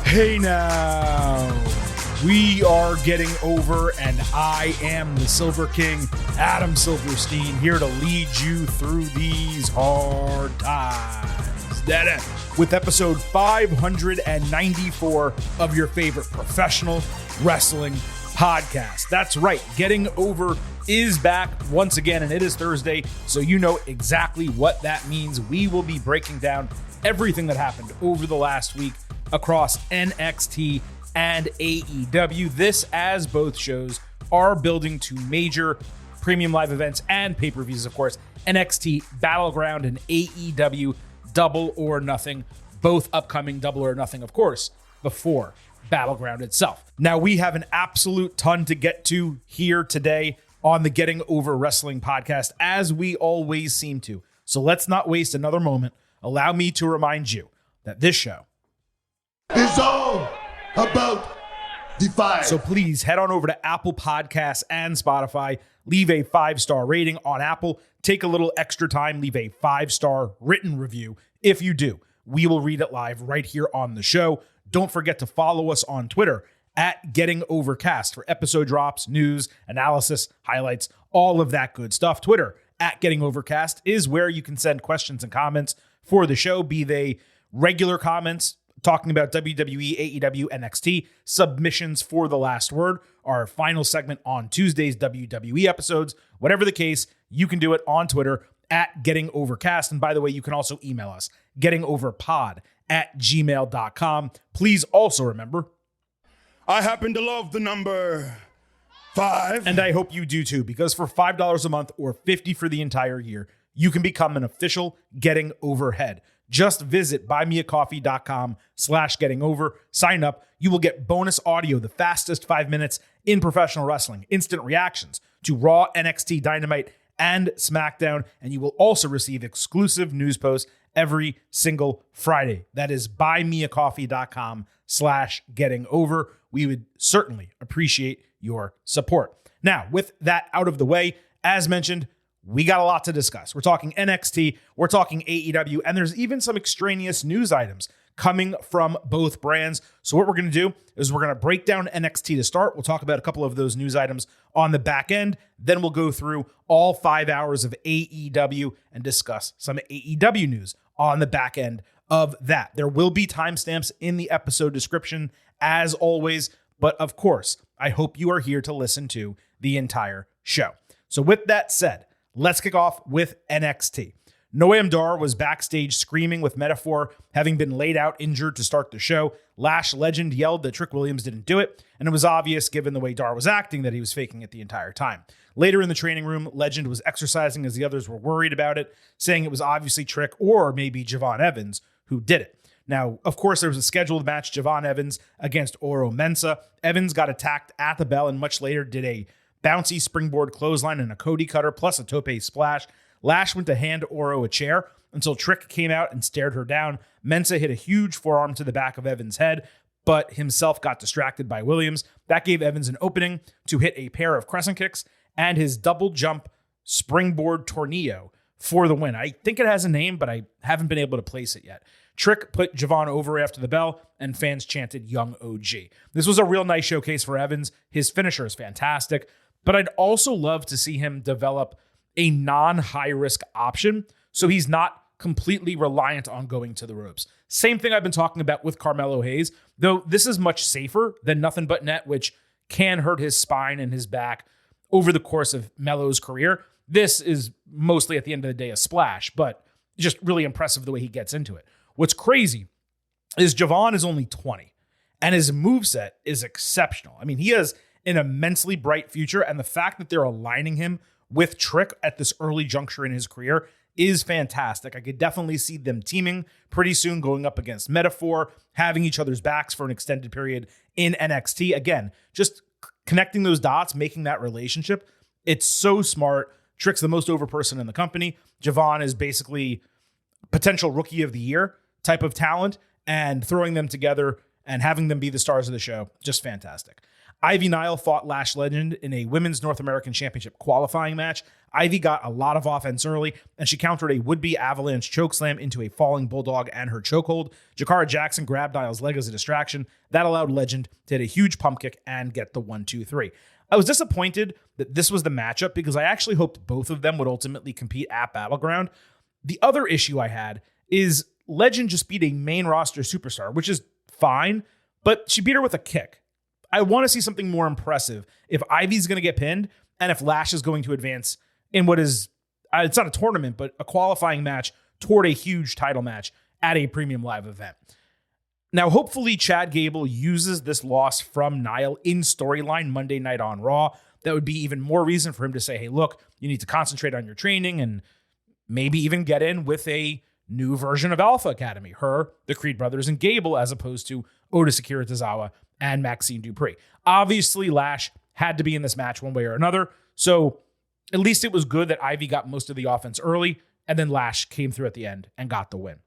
Hey now, we are getting over, and I am the Silver King, Adam Silverstein, here to lead you through these hard times. With episode 594 of your favorite professional wrestling podcast. That's right, Getting Over is back once again, and it is Thursday, so you know exactly what that means. We will be breaking down everything that happened over the last week across NXT and AEW. This, as both shows are building to major premium live events and pay-per-views, of course. NXT Battleground and AEW Double or Nothing, both upcoming Double or Nothing, of course, before Battleground itself. Now, we have an absolute ton to get to here today on the Getting Over Wrestling podcast, as we always seem to. So let's not waste another moment. Allow me to remind you that this show is all about Defy. So please head on over to Apple Podcasts and Spotify. Leave a 5-star rating on Apple. Take a little extra time. Leave a 5-star written review. If you do, we will read it live right here on the show. Don't forget to follow us on Twitter at Getting Overcast for episode drops, news, analysis, highlights, all of that good stuff. Twitter at Getting Overcast is where you can send questions and comments for the show, be they regular comments talking about WWE, AEW, NXT, submissions for the last word, our final segment on Tuesday's WWE episodes. Whatever the case, you can do it on Twitter at Getting Overcast. And by the way, you can also email us, gettingoverpod@gmail.com. Please also remember, I happen to love the number 5. And I hope you do too, because for $5 a month or $50 for the entire year, you can become an official Getting Overhead. Just visit buymeacoffee.com/gettingover. Sign up. You will get bonus audio, the fastest 5 minutes in professional wrestling, instant reactions to Raw, NXT, Dynamite, and SmackDown. And you will also receive exclusive news posts every single Friday. That is buymeacoffee.com/gettingover. We would certainly appreciate your support. Now, with that out of the way, as mentioned, we got a lot to discuss. We're talking NXT, we're talking AEW, and there's even some extraneous news items coming from both brands. So what we're going to do is we're going to break down NXT to start. We'll talk about a couple of those news items on the back end. Then we'll go through all 5 hours of AEW and discuss some AEW news on the back end of that. There will be timestamps in the episode description, as always. But of course, I hope you are here to listen to the entire show. So with that said, let's kick off with NXT. Noam Dar was backstage screaming with Metaphor, having been laid out injured to start the show. Lash Legend yelled that Trick Williams didn't do it, and it was obvious, given the way Dar was acting, that he was faking it the entire time. Later in the training room, Legend was exercising as the others were worried about it, saying it was obviously Trick or maybe Javon Evans who did it. Now, of course, there was a scheduled match, Javon Evans against Oro Mensah. Evans got attacked at the bell and much later did a bouncy springboard clothesline and a Cody cutter plus a tope splash. Lash went to hand Oro a chair until Trick came out and stared her down. Mensah hit a huge forearm to the back of Evans' head, but himself got distracted by Williams. That gave Evans an opening to hit a pair of crescent kicks and his double jump springboard tornillo for the win. I think it has a name, but I haven't been able to place it yet. Trick put Javon over after the bell, and fans chanted Young OG. This was a real nice showcase for Evans. His finisher is fantastic, but I'd also love to see him develop a non-high-risk option so he's not completely reliant on going to the ropes. Same thing I've been talking about with Carmelo Hayes, though this is much safer than Nothing But Net, which can hurt his spine and his back over the course of Melo's career. This is mostly, at the end of the day, a splash, but just really impressive the way he gets into it. What's crazy is Javon is only 20, and his moveset is exceptional. I mean, he has an immensely bright future, and the fact that they're aligning him with Trick at this early juncture in his career is fantastic. I could definitely see them teaming pretty soon, going up against Metaphor, having each other's backs for an extended period in NXT. Again, just connecting those dots, making that relationship. It's so smart. Trick's the most over person in the company. Javon is basically potential rookie of the year type of talent, and throwing them together and having them be the stars of the show, just fantastic. Ivy Nile fought Lash Legend in a Women's North American Championship qualifying match. Ivy got a lot of offense early, and she countered a would-be avalanche chokeslam into a falling bulldog and her chokehold. Jakara Jackson grabbed Nile's leg as a distraction. That allowed Legend to hit a huge pump kick and get the 1-2-3. I was disappointed that this was the matchup because I actually hoped both of them would ultimately compete at Battleground. The other issue I had is Legend just beat a main roster superstar, which is fine, but she beat her with a kick. I want to see something more impressive if Ivy's going to get pinned and if Lash is going to advance in what is, it's not a tournament, but a qualifying match toward a huge title match at a premium live event. Now, hopefully Chad Gable uses this loss from Nile in storyline Monday night on Raw. That would be even more reason for him to say, hey, look, you need to concentrate on your training and maybe even get in with a new version of Alpha Academy, her, the Creed brothers, and Gable, as opposed to Oda Akira Tozawa and Maxine Dupree. Obviously, Lash had to be in this match one way or another, so at least it was good that Ivy got most of the offense early, and then Lash came through at the end and got the win.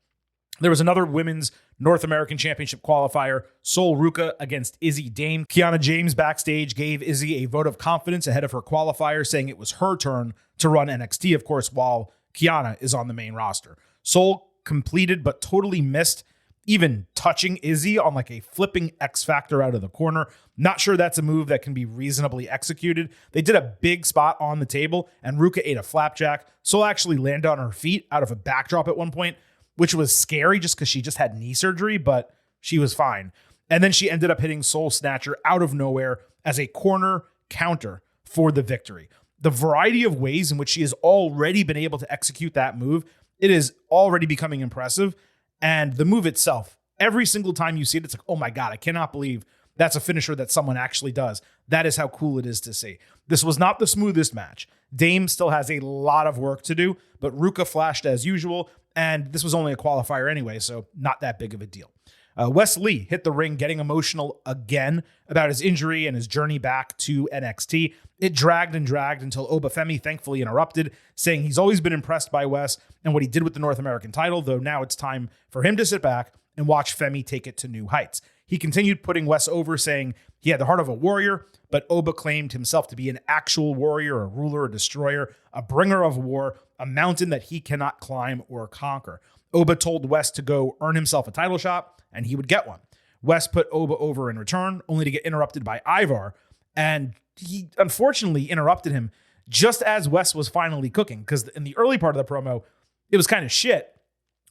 There was another Women's North American Championship qualifier, Sol Ruka against Izzy Dame. Kiana James backstage gave Izzy a vote of confidence ahead of her qualifier, saying it was her turn to run NXT, of course, while Kiana is on the main roster. Sol completed but totally missed even touching Izzy on like a flipping X Factor out of the corner. Not sure that's a move that can be reasonably executed. They did a big spot on the table, and Ruka ate a flapjack. Sol actually landed on her feet out of a backdrop at one point, which was scary just because she just had knee surgery, but she was fine. And then she ended up hitting Soul Snatcher out of nowhere as a corner counter for the victory. The variety of ways in which she has already been able to execute that move, it is already becoming impressive. And the move itself, every single time you see it, it's like, oh my God, I cannot believe that's a finisher that someone actually does. That is how cool it is to see. This was not the smoothest match. Dame still has a lot of work to do, but Ruka flashed as usual, and this was only a qualifier anyway, so not that big of a deal. Wes Lee hit the ring getting emotional again about his injury and his journey back to NXT. It dragged and dragged until Obafemi thankfully interrupted, saying he's always been impressed by Wes and what he did with the North American title, though now it's time for him to sit back and watch Femi take it to new heights. He continued putting Wes over, saying he had the heart of a warrior, but Oba claimed himself to be an actual warrior, a ruler, a destroyer, a bringer of war, a mountain that he cannot climb or conquer. Oba told Wes to go earn himself a title shot, and he would get one. Wes put Oba over in return, only to get interrupted by Ivar, and he unfortunately interrupted him just as Wes was finally cooking, because in the early part of the promo, it was kind of shit.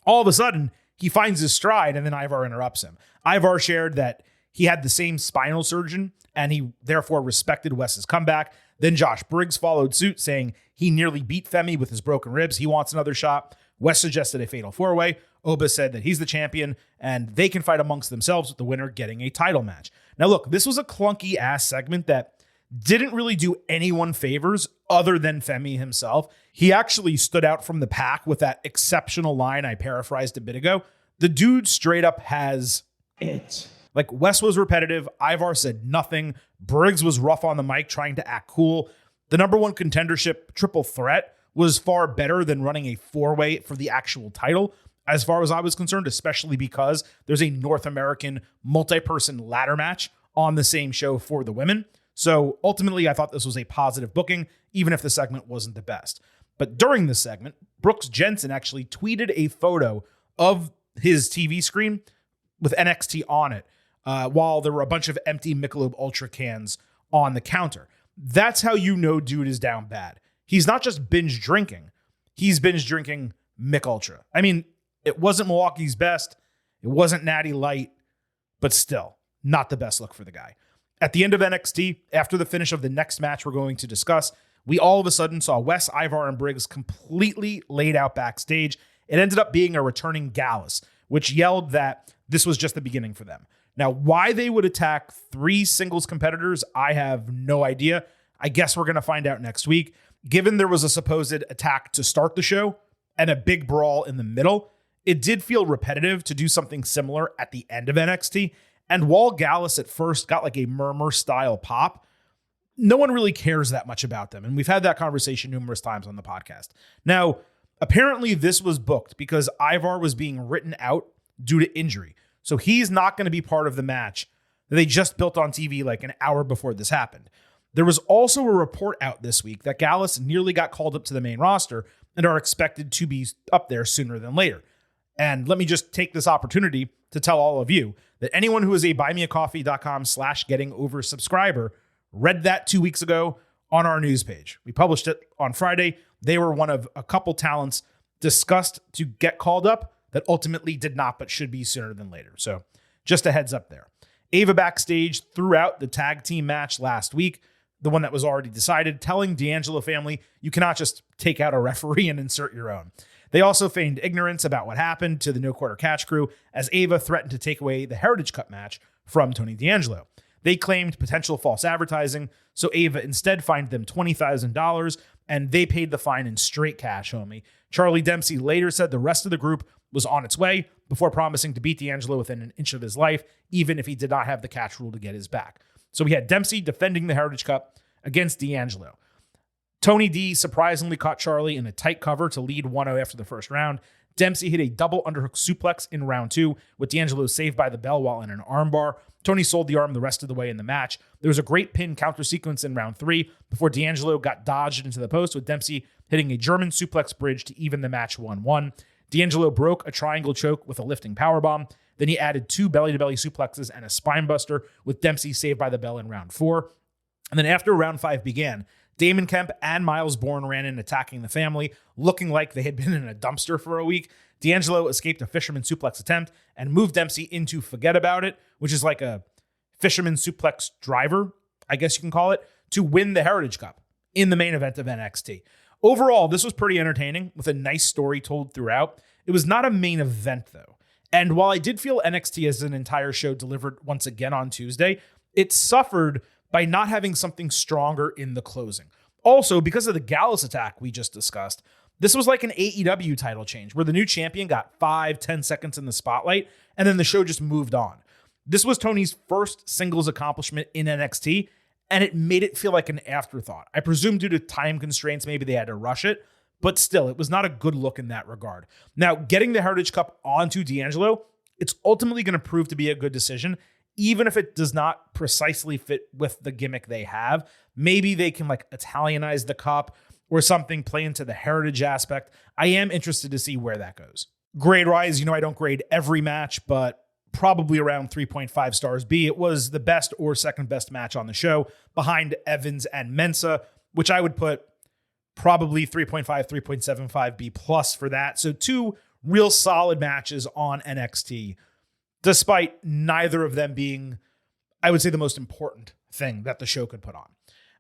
All of a sudden, he finds his stride, and then Ivar interrupts him. Ivar shared that he had the same spinal surgeon, and he therefore respected Wes's comeback. Then Josh Briggs followed suit, saying he nearly beat Femi with his broken ribs. He wants another shot. Wes suggested a fatal four-way. Oba said that he's the champion, and they can fight amongst themselves with the winner getting a title match. Now, look, this was a clunky-ass segment that didn't really do anyone favors other than Femi himself. He actually stood out from the pack with that exceptional line I paraphrased a bit ago. The dude straight up has it. Like, Wes was repetitive. Ivar said nothing. Briggs was rough on the mic, trying to act cool. The number one contendership triple threat was far better than running a four-way for the actual title, as far as I was concerned, especially because there's a North American multi-person ladder match on the same show for the women. So ultimately, I thought this was a positive booking, even if the segment wasn't the best. But during this segment, Brooks Jensen actually tweeted a photo of his TV screen with NXT on it, while there were a bunch of empty Michelob Ultra cans on the counter. That's how you know dude is down bad. He's not just binge drinking. He's binge drinking Mick Ultra. I mean, it wasn't Milwaukee's best. It wasn't Natty Light, but still not the best look for the guy. At the end of NXT, after the finish of the next match we're going to discuss, we all of a sudden saw Wes, Ivar, and Briggs completely laid out backstage. It ended up being a returning Gallus, which yelled that this was just the beginning for them. Now, why they would attack three singles competitors, I have no idea. I guess we're going to find out next week. Given there was a supposed attack to start the show and a big brawl in the middle, it did feel repetitive to do something similar at the end of NXT. And while Gallus at first got like a murmur-style pop, no one really cares that much about them. And we've had that conversation numerous times on the podcast. Now, apparently this was booked because Ivar was being written out due to injury. So he's not going to be part of the match that they just built on TV like an hour before this happened. There was also a report out this week that Gallus nearly got called up to the main roster and are expected to be up there sooner than later. And let me just take this opportunity to tell all of you that anyone who is a buymeacoffee.com/gettingover subscriber read that 2 weeks ago on our news page. We published it on Friday. They were one of a couple talents discussed to get called up that ultimately did not, but should be sooner than later. So just a heads up there. Ava backstage throughout the tag team match last week, the one that was already decided, telling D'Angelo family, you cannot just take out a referee and insert your own. They also feigned ignorance about what happened to the No Quarter Catch crew as Ava threatened to take away the Heritage Cup match from Tony D'Angelo. They claimed potential false advertising, so Ava instead fined them $20,000, and they paid the fine in straight cash, homie. Charlie Dempsey later said the rest of the group was on its way before promising to beat D'Angelo within an inch of his life, even if he did not have the catch rule to get his back. So we had Dempsey defending the Heritage Cup against D'Angelo. Tony D surprisingly caught Charlie in a tight cover to lead 1-0 after the first round. Dempsey hit a double underhook suplex in round 2, with D'Angelo saved by the bell while in an armbar. Tony sold the arm the rest of the way in the match. There was a great pin counter sequence in round 3 before D'Angelo got dodged into the post, with Dempsey hitting a German suplex bridge to even the match 1-1. D'Angelo broke a triangle choke with a lifting powerbomb. Then he added 2 belly-to-belly suplexes and a spinebuster, with Dempsey saved by the bell in round 4. And then after round 5 began, Damon Kemp and Miles Bourne ran in attacking the family, looking like they had been in a dumpster for a week. D'Angelo escaped a fisherman suplex attempt and moved Dempsey into Forget About It, which is like a fisherman suplex driver, I guess you can call it, to win the Heritage Cup in the main event of NXT. Overall, this was pretty entertaining with a nice story told throughout. It was not a main event, though. And while I did feel NXT as an entire show delivered once again on Tuesday, it suffered by not having something stronger in the closing. Also, because of the Gallus attack we just discussed, this was like an AEW title change where the new champion got 5-10 seconds in the spotlight and then the show just moved on. This was Tony's first singles accomplishment in NXT, and it made it feel like an afterthought. I presume due to time constraints, maybe they had to rush it, but still, it was not a good look in that regard. Now, getting the Heritage Cup onto D'Angelo, it's ultimately going to prove to be a good decision, even if it does not precisely fit with the gimmick they have. Maybe they can like Italianize the cup or something, play into the heritage aspect. I am interested to see where that goes. Grade-wise, I don't grade every match, but probably around 3.5 stars B. It was the best or second best match on the show behind Evans and Mensah, which I would put probably 3.5, 3.75 B plus for that. So 2 real solid matches on NXT, despite neither of them being, I would say, the most important thing that the show could put on.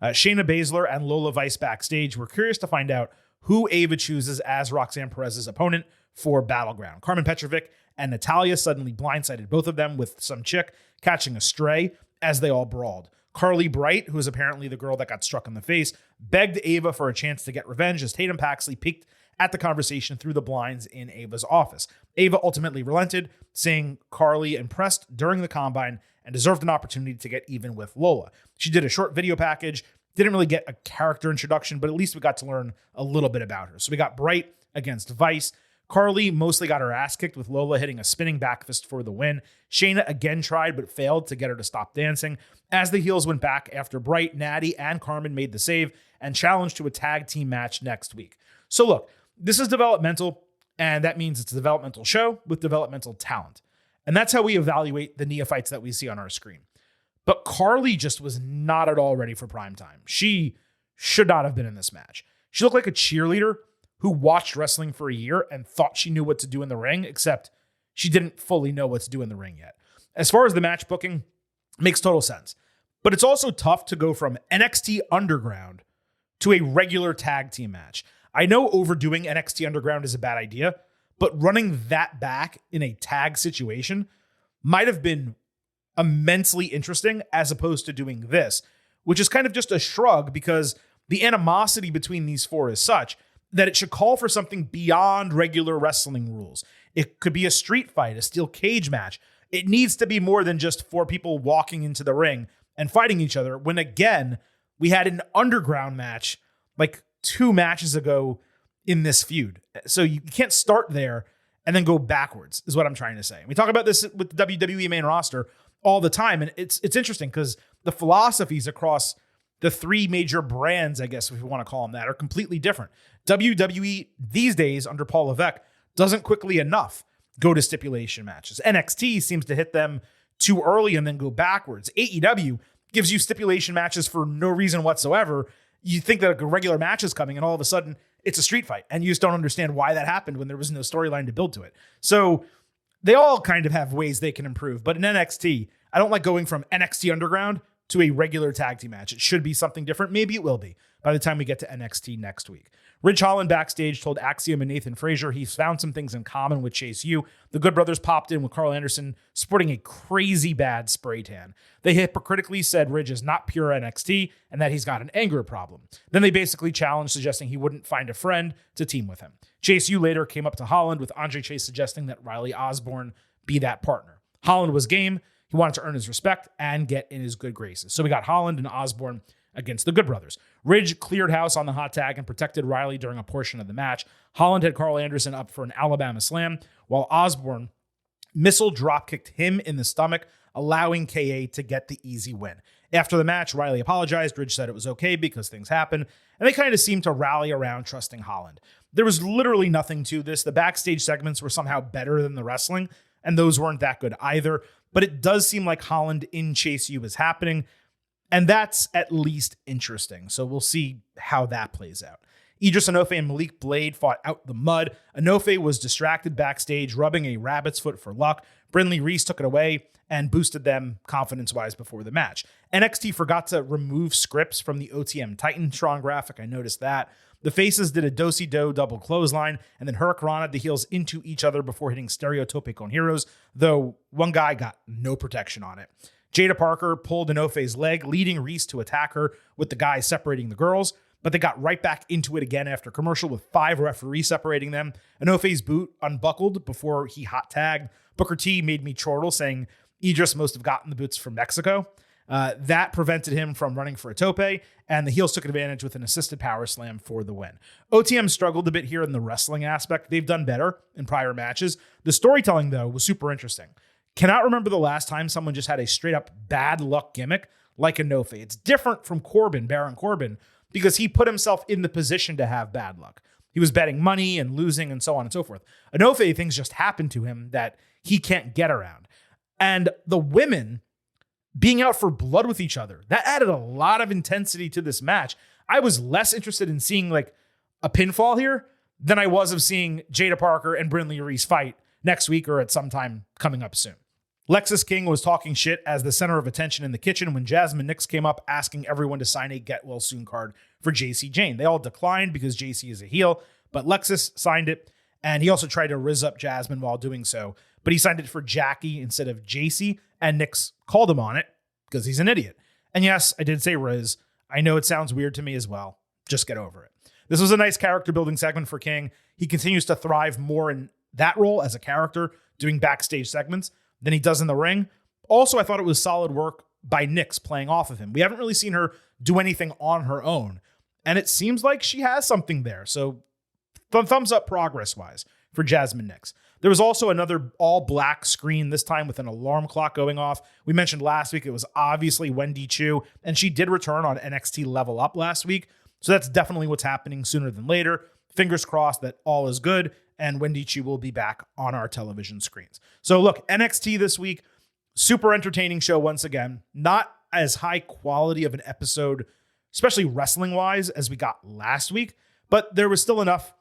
Shayna Baszler and Lola Vice backstage were curious to find out who Ava chooses as Roxanne Perez's opponent for Battleground. Carmen Petrovic and Natalya suddenly blindsided both of them with some chick catching a stray as they all brawled. Carly Bright, who is apparently the girl that got struck in the face, begged Ava for a chance to get revenge as Tatum Paxley peeked at the conversation through the blinds in Ava's office. Ava ultimately relented, saying Carly impressed during the Combine and deserved an opportunity to get even with Lola. She did a short video package, didn't really get a character introduction, but at least we got to learn a little bit about her. So we got Bright against Vice. Carly mostly got her ass kicked with Lola hitting a spinning back fist for the win. Shayna again tried but failed to get her to stop dancing. As the heels went back after Bright, Natty, and Carmen made the save and challenged to a tag team match next week. So look, this is developmental, and that means it's a developmental show with developmental talent. And that's how we evaluate the neophytes that we see on our screen. But Carly just was not at all ready for prime time. She should not have been in this match. She looked like a cheerleader who watched wrestling for a year and thought she knew what to do in the ring, except she didn't fully know what to do in the ring yet. As far as the match booking, it makes total sense. But it's also tough to go from NXT Underground to a regular tag team match. I know overdoing NXT Underground is a bad idea, but running that back in a tag situation might have been immensely interesting as opposed to doing this, which is kind of just a shrug because the animosity between these 4 is such that it should call for something beyond regular wrestling rules. It could be a street fight, a steel cage match. It needs to be more than just 4 people walking into the ring and fighting each other when, again, we had an underground match like 2 matches ago in this feud. So you can't start there and then go backwards is what I'm trying to say. We talk about this with the WWE main roster. all the time. And it's interesting because the philosophies across the three major brands, I guess if you want to call them that, are completely different. WWE these days under Paul Levesque doesn't quickly enough go to stipulation matches. NXT seems to hit them too early and then go backwards. AEW gives you stipulation matches for no reason whatsoever. You think that a regular match is coming and all of a sudden it's a street fight and you just don't understand why that happened when there was no storyline to build to it. So they all kind of have ways they can improve. But in NXT, I don't like going from NXT Underground to a regular tag team match. It should be something different. Maybe it will be by the time we get to NXT next week. Ridge Holland backstage told Axiom and Nathan Frazier he found some things in common with Chase U. The Good Brothers popped in with Carl Anderson sporting a crazy bad spray tan. They hypocritically said Ridge is not pure NXT and that he's got an anger problem. Then they basically challenged, suggesting he wouldn't find a friend to team with him. Chase U later came up to Holland with Andre Chase suggesting that Riley Osborne be that partner. Holland was game. He wanted to earn his respect and get in his good graces. So we got Holland and Osborne against the Good Brothers. Ridge cleared house on the hot tag and protected Riley during a portion of the match. Holland had Carl Anderson up for an Alabama slam, while Osborne missile drop-kicked him in the stomach, allowing KA to get the easy win. After the match, Riley apologized. Ridge said it was okay because things happen, and they kind of seemed to rally around trusting Holland. There was literally nothing to this. The backstage segments were somehow better than the wrestling, and those weren't that good either. But it does seem like Holland in Chase U is happening, and that's at least interesting. So we'll see how that plays out. Idris Enofe and Malik Blade fought out the mud. Enofe was distracted backstage, rubbing a rabbit's foot for luck. Brindley Reese took it away and boosted them confidence-wise before the match. NXT forgot to remove scripts from the OTM Titantron graphic. I noticed that. The faces did a do-si-do double clothesline, and then hurricanrana the heels into each other before hitting stereotopic on heroes, though one guy got no protection on it. Jada Parker pulled Enofe's leg, leading Reese to attack her with the guys separating the girls, but they got right back into it again after commercial with 5 referees separating them. Enofe's boot unbuckled before he hot tagged. Booker T made me chortle, saying Idris must have gotten the boots from Mexico. That prevented him from running for a tope, and the heels took advantage with an assisted power slam for the win. OTM struggled a bit here in the wrestling aspect. They've done better in prior matches. The storytelling, though, was super interesting. Cannot remember the last time someone just had a straight-up bad luck gimmick like Enofe. It's different from Baron Corbin, because he put himself in the position to have bad luck. He was betting money and losing and so on and so forth. Enofe, things just happened to him that he can't get around. And the women being out for blood with each other, that added a lot of intensity to this match. I was less interested in seeing like a pinfall here than I was of seeing Jada Parker and Brindley Reese fight next week or at some time coming up soon. Lexis King was talking shit as the center of attention in the kitchen when Jasmine Nix came up asking everyone to sign a get well soon card for JC Jane. They all declined because JC is a heel, but Lexis signed it, and he also tried to rizz up Jasmine while doing so, but he signed it for Jackie instead of JC, and Nix called him on it because he's an idiot. And yes, I did say Riz. I know it sounds weird to me as well. Just get over it. This was a nice character building segment for King. He continues to thrive more in that role as a character, doing backstage segments, than he does in the ring. Also, I thought it was solid work by Nix playing off of him. We haven't really seen her do anything on her own, and it seems like she has something there. So thumbs up progress-wise for Jasmine Nix. There was also another all-black screen, this time with an alarm clock going off. We mentioned last week it was obviously Wendy Chu, and she did return on NXT Level Up last week. So that's definitely what's happening sooner than later. Fingers crossed that all is good, and Wendy Chu will be back on our television screens. So look, NXT this week, super entertaining show once again. Not as high quality of an episode, especially wrestling-wise, as we got last week, but there was still enough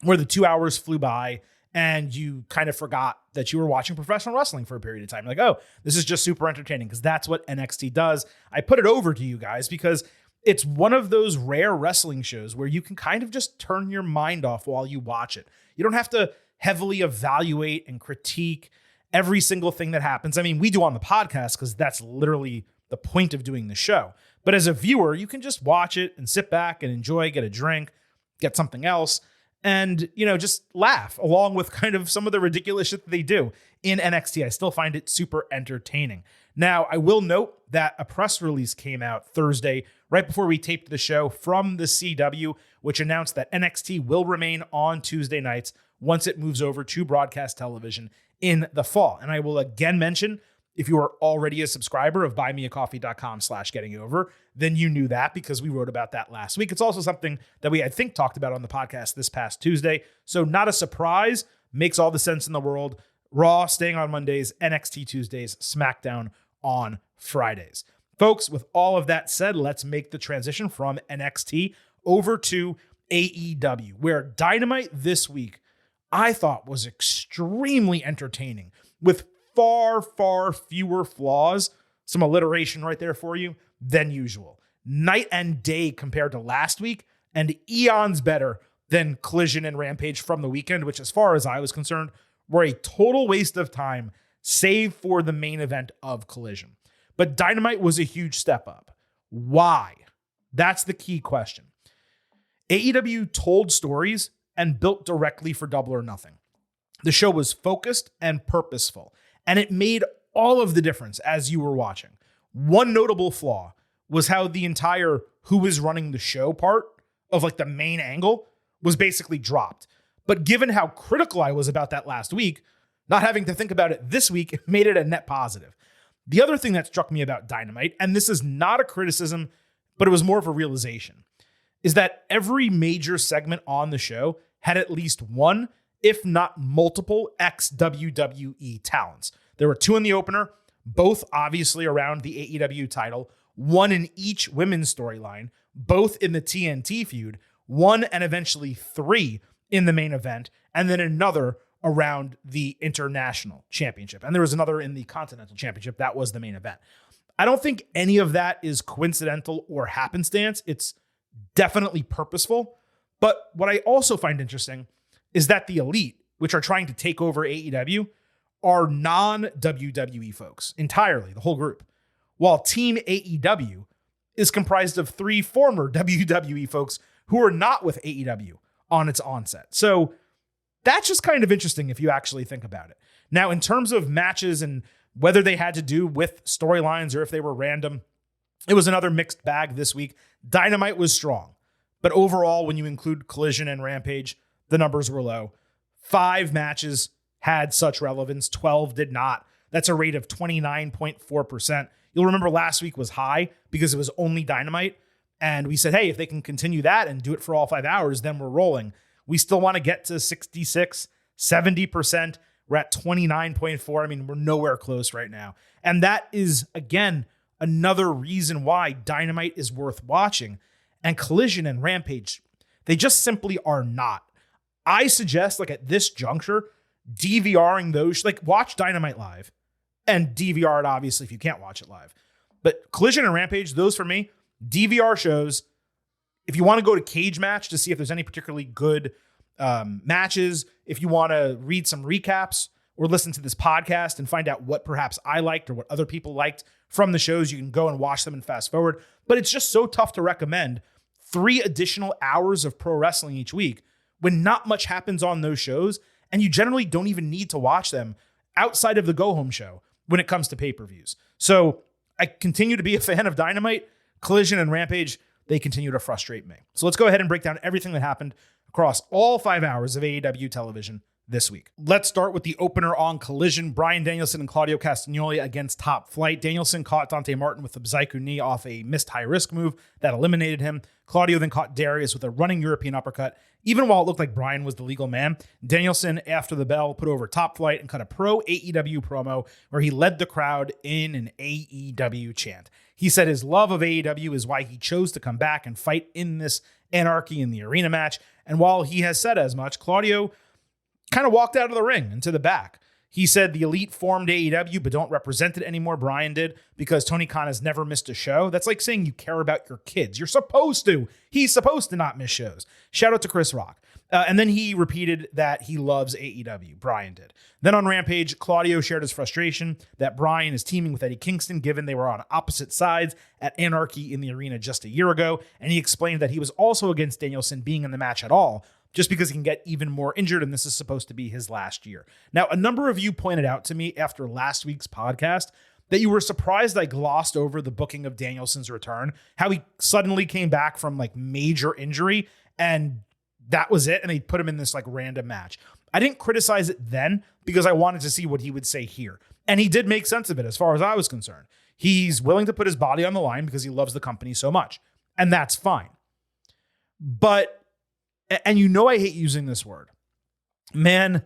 where the 2 hours flew by and you kind of forgot that you were watching professional wrestling for a period of time. Like, oh, this is just super entertaining, because that's what NXT does. I put it over to you guys because it's one of those rare wrestling shows where you can kind of just turn your mind off while you watch it. You don't have to heavily evaluate and critique every single thing that happens. I mean, we do on the podcast because that's literally the point of doing the show. But as a viewer, you can just watch it and sit back and enjoy, get a drink, get something else, and, you know, just laugh along with kind of some of the ridiculous shit that they do in NXT. I still find it super entertaining. Now, I will note that a press release came out Thursday, right before we taped the show, from the CW, which announced that NXT will remain on Tuesday nights once it moves over to broadcast television in the fall. And I will again mention, If you are already a subscriber of buymeacoffee.com/gettingover, then you knew that because we wrote about that last week. It's also something that we, I think, talked about on the podcast this past Tuesday. So not a surprise, makes all the sense in the world. Raw staying on Mondays, NXT Tuesdays, SmackDown on Fridays. Folks, with all of that said, let's make the transition from NXT over to AEW, where Dynamite this week I thought was extremely entertaining with far, far fewer flaws, some alliteration right there for you, than usual. Night and day compared to last week, and eons better than Collision and Rampage from the weekend, which as far as I was concerned, were a total waste of time, save for the main event of Collision. But Dynamite was a huge step up. Why? That's the key question. AEW told stories and built directly for Double or Nothing. The show was focused and purposeful, and it made all of the difference as you were watching. One notable flaw was how the entire who is running the show part of like the main angle was basically dropped. But given how critical I was about that last week, not having to think about it this week made it a net positive. The other thing that struck me about Dynamite, and this is not a criticism, but it was more of a realization, is that every major segment on the show had at least one, if not multiple, ex-WWE talents. There were two in the opener, both obviously around the AEW title, one in each women's storyline, both in the TNT feud, one and eventually three in the main event, and then another around the International Championship. And there was another in the Continental Championship. That was the main event. I don't think any of that is coincidental or happenstance. It's definitely purposeful. But what I also find interesting is that the Elite, which are trying to take over AEW, are non-WWE folks entirely, the whole group. While Team AEW is comprised of three former WWE folks who are not with AEW on its onset. So that's just kind of interesting if you actually think about it. Now, in terms of matches and whether they had to do with storylines or if they were random, it was another mixed bag this week. Dynamite was strong, but overall, when you include Collision and Rampage, the numbers were low. 5 matches had such relevance, 12 did not. That's a rate of 29.4%. You'll remember last week was high because it was only Dynamite. And we said, hey, if they can continue that and do it for all 5 hours, then we're rolling. We still want to get to 66, 70%. We're at 29.4. I mean, we're nowhere close right now. And that is, again, another reason why Dynamite is worth watching. And Collision and Rampage, they just simply are not. I suggest, like at this juncture, DVRing those, like watch Dynamite live and DVR it, obviously, if you can't watch it live. But Collision and Rampage, those for me, DVR shows. If you want to go to Cage Match to see if there's any particularly good matches, if you want to read some recaps or listen to this podcast and find out what perhaps I liked or what other people liked from the shows, you can go and watch them and fast forward. But it's just so tough to recommend 3 additional hours of pro wrestling each week when not much happens on those shows, and you generally don't even need to watch them outside of the go-home show when it comes to pay-per-views. So I continue to be a fan of Dynamite. Collision and Rampage, they continue to frustrate me. So let's go ahead and break down everything that happened across all 5 hours of AEW television this week. Let's start with the opener on Collision. Bryan Danielson and Claudio Castagnoli against Top Flight. Danielson caught Dante Martin with a Psycho knee off a missed high-risk move that eliminated him. Claudio then caught Darius with a running European uppercut. Even while it looked like Bryan was the legal man, Danielson, after the bell, put over Top Flight and cut a pro AEW promo where he led the crowd in an AEW chant. He said his love of AEW is why he chose to come back and fight in this Anarchy in the Arena match. And while he has said as much, Claudio kind of walked out of the ring and to the back. He said the Elite formed AEW but don't represent it anymore. Bryan did, because Tony Khan has never missed a show. That's like saying you care about your kids. You're supposed to. He's supposed to not miss shows. Shout out to Chris Rock. And then he repeated that he loves AEW. Bryan did. Then on Rampage, Claudio shared his frustration that Bryan is teaming with Eddie Kingston, given they were on opposite sides at Anarchy in the Arena just a year ago. And he explained that he was also against Danielson being in the match at all, just because he can get even more injured, and this is supposed to be his last year. Now, a number of you pointed out to me after last week's podcast that you were surprised I glossed over the booking of Danielson's return, how he suddenly came back from like major injury, and that was it, and they put him in this like random match. I didn't criticize it then because I wanted to see what he would say here. And he did make sense of it as far as I was concerned. He's willing to put his body on the line because he loves the company so much. And that's fine. But, and you know I hate using this word. Man,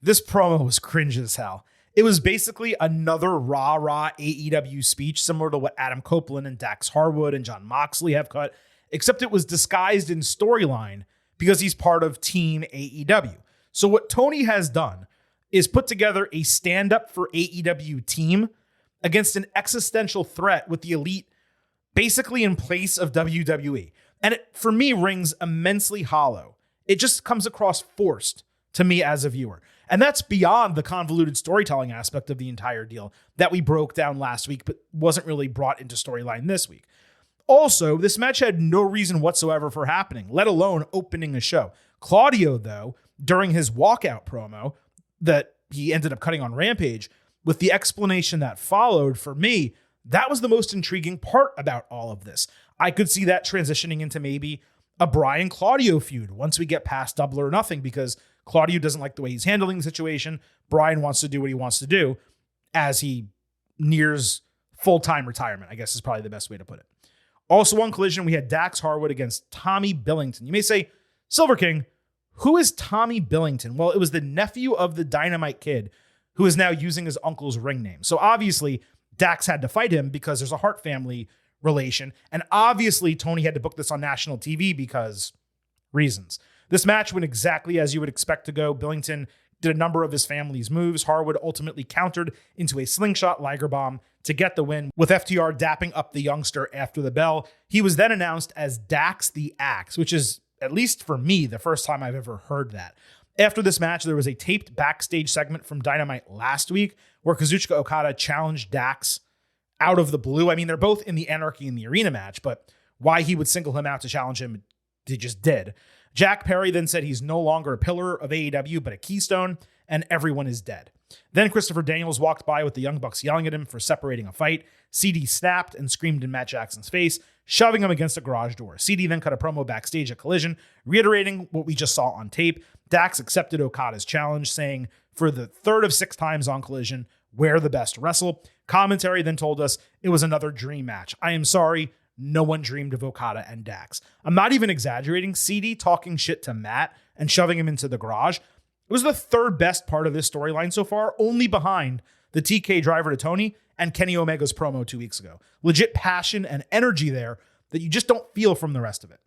this promo was cringe as hell. It was basically another rah-rah AEW speech similar to what Adam Copeland and Dax Harwood and Jon Moxley have cut, except it was disguised in storyline because he's part of Team AEW. So what Tony has done is put together a stand-up for AEW team against an existential threat with the Elite basically in place of WWE. And it, for me, rings immensely hollow. It just comes across forced to me as a viewer. And that's beyond the convoluted storytelling aspect of the entire deal that we broke down last week, but wasn't really brought into storyline this week. Also, this match had no reason whatsoever for happening, let alone opening a show. Claudio, though, during his walkout promo that he ended up cutting on Rampage, with the explanation that followed, for me, that was the most intriguing part about all of this. I could see that transitioning into maybe a Bryan Claudio feud once we get past Double or Nothing, because Claudio doesn't like the way he's handling the situation. Bryan wants to do what he wants to do as he nears full-time retirement, I guess is probably the best way to put it. Also on Collision, we had Dax Harwood against Tommy Billington. You may say, Silver King, who is Tommy Billington? Well, it was the nephew of the Dynamite Kid who is now using his uncle's ring name. So obviously, Dax had to fight him because there's a Hart family relation. And obviously, Tony had to book this on national TV because reasons. This match went exactly as you would expect to go. Billington did a number of his family's moves. Harwood ultimately countered into a slingshot Liger bomb to get the win, with FTR dapping up the youngster after the bell. He was then announced as Dax the Axe, which is, at least for me, the first time I've ever heard that. After this match, there was a taped backstage segment from Dynamite last week where Kazuchika Okada challenged Dax out of the blue. I mean, they're both in the Anarchy in the Arena match, but why he would single him out to challenge him, they just did. Jack Perry then said he's no longer a pillar of AEW, but a keystone, and everyone is dead. Then Christopher Daniels walked by with the Young Bucks yelling at him for separating a fight. CD snapped and screamed in Matt Jackson's face, shoving him against a garage door. CD then cut a promo backstage at Collision, reiterating what we just saw on tape. Dax accepted Okada's challenge, saying, for the third of 6 times on Collision, we're the best wrestle. Commentary then told us it was another dream match. I am sorry, no one dreamed of Okada and Dax. I'm not even exaggerating. CD talking shit to Matt and shoving him into the garage, it was the third best part of this storyline so far, only behind the TK driver to Tony and Kenny Omega's promo 2 weeks ago. Legit passion and energy there that you just don't feel from the rest of it.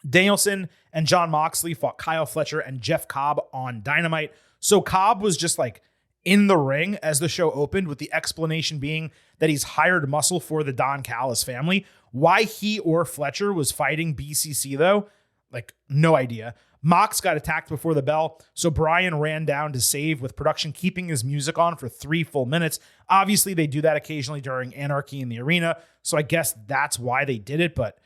Danielson and Jon Moxley fought Kyle Fletcher and Jeff Cobb on Dynamite. So Cobb was just like in the ring as the show opened, with the explanation being that he's hired muscle for the Don Callis family. Why he or Fletcher was fighting BCC though, like no idea. Mox got attacked before the bell, so Bryan ran down to save, with production keeping his music on for 3 full minutes. Obviously, they do that occasionally during Anarchy in the Arena, so I guess that's why they did it, but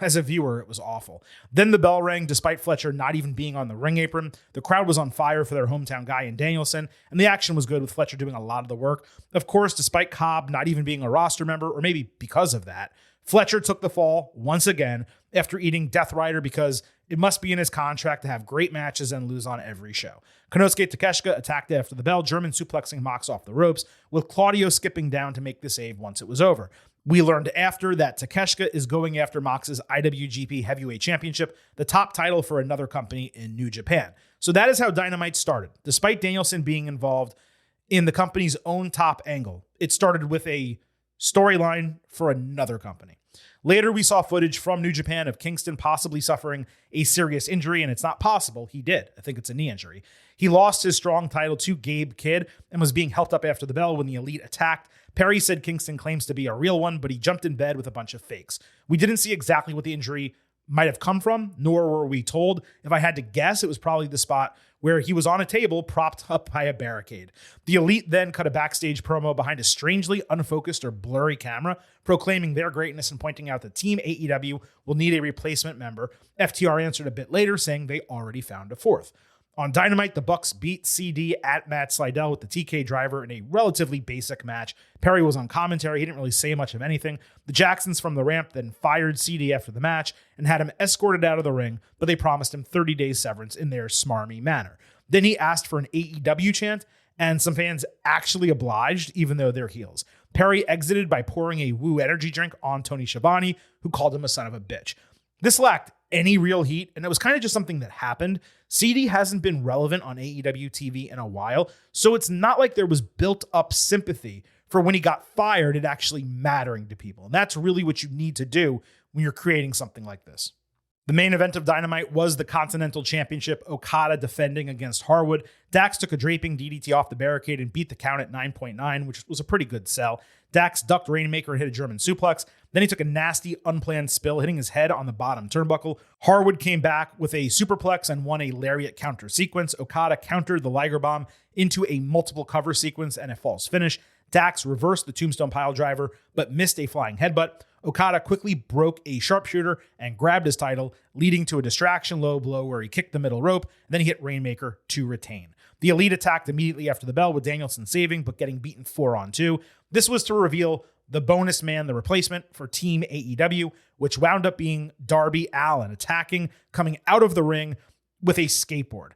as a viewer, it was awful. Then the bell rang, despite Fletcher not even being on the ring apron. The crowd was on fire for their hometown guy in Danielson, and the action was good with Fletcher doing a lot of the work. Of course, despite Cobb not even being a roster member, or maybe because of that, Fletcher took the fall once again after eating Death Rider, because it must be in his contract to have great matches and lose on every show. Konosuke Takeshita attacked after the bell, German suplexing Mox off the ropes, with Claudio skipping down to make the save once it was over. We learned after that Takeshita is going after Mox's IWGP Heavyweight Championship, the top title for another company in New Japan. So that is how Dynamite started. Despite Danielson being involved in the company's own top angle, it started with a storyline for another company. Later, we saw footage from New Japan of Kingston possibly suffering a serious injury, and it's not possible. He did. I think it's a knee injury. He lost his strong title to Gabe Kidd and was being helped up after the bell when the Elite attacked. Perry said Kingston claims to be a real one, but he jumped in bed with a bunch of fakes. We didn't see exactly what the injury might have come from, nor were we told. If I had to guess, it was probably the spot where he was on a table propped up by a barricade. The Elite then cut a backstage promo behind a strangely unfocused or blurry camera, proclaiming their greatness and pointing out that Team AEW will need a replacement member. FTR answered a bit later, saying they already found a fourth. On Dynamite, the Bucks beat CD at Matt Sydal with the TK driver in a relatively basic match. Perry was on commentary. He didn't really say much of anything. The Jacksons from the ramp then fired CD after the match and had him escorted out of the ring, but they promised him 30 days severance in their smarmy manner. Then he asked for an AEW chant, and some fans actually obliged, even though they're heels. Perry exited by pouring a Woo energy drink on Tony Schiavone, who called him a son of a bitch. This lacked any real heat, and it was kind of just something that happened. CD hasn't been relevant on AEW TV in a while, so it's not like there was built-up sympathy for when he got fired, it actually mattering to people. And that's really what you need to do when you're creating something like this. The main event of Dynamite was the Continental Championship, Okada defending against Harwood. Dax took a draping DDT off the barricade and beat the count at 9.9, which was a pretty good sell. Dax ducked Rainmaker and hit a German suplex. Then he took a nasty, unplanned spill, hitting his head on the bottom turnbuckle. Harwood came back with a superplex and won a lariat counter sequence. Okada countered the Liger Bomb into a multiple cover sequence and a false finish. Dax reversed the Tombstone Piledriver, but missed a flying headbutt. Okada quickly broke a sharpshooter and grabbed his title, leading to a distraction low blow where he kicked the middle rope, and then he hit Rainmaker to retain. The Elite attacked immediately after the bell, with Danielson saving, but getting beaten 4-on-2. This was to reveal the bonus man, the replacement for Team AEW, which wound up being Darby Allin, attacking, coming out of the ring with a skateboard.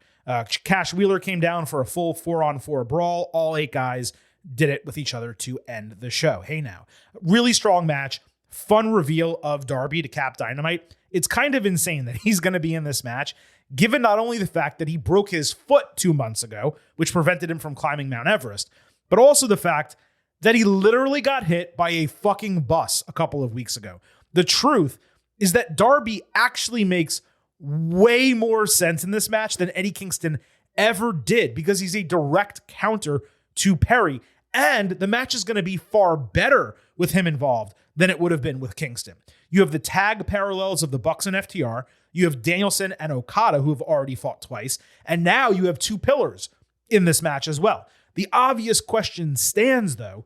Cash Wheeler came down for a full 4-on-4 brawl. All 8 guys did it with each other to end the show. Hey now, really strong match. Fun reveal of Darby to cap Dynamite. It's kind of insane that he's going to be in this match, given not only the fact that he broke his foot 2 months ago, which prevented him from climbing Mount Everest, but also the fact that he literally got hit by a fucking bus a couple of weeks ago. The truth is that Darby actually makes way more sense in this match than Eddie Kingston ever did, because he's a direct counter to Perry, and the match is going to be far better with him involved than it would have been with Kingston. You have the tag parallels of the Bucks and FTR. You have Danielson and Okada, who have already fought twice. And now you have 2 pillars in this match as well. The obvious question stands, though.